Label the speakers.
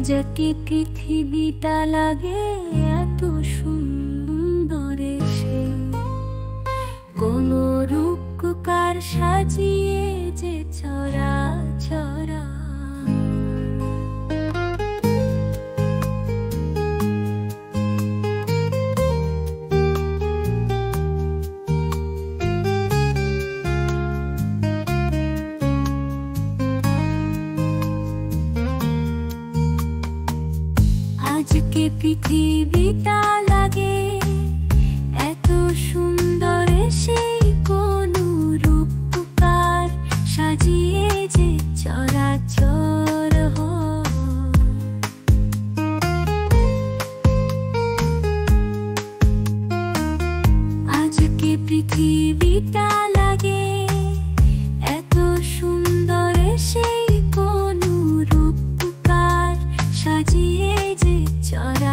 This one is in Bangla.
Speaker 1: যাকে পৃথিবীটা লাগে এত সুন্দর, সে কোন রূপকার সাজিয়ে যে চরাচরা। আজকে পৃথিবীটা লাগে এত সুন্দর, সেই কোন রূপকার সাজিয়ে যে চরাচর। আজকে পৃথিবীটা লাগে এত সুন্দর, সেই কোন রূপকার সাজিয়ে যে চরাচর।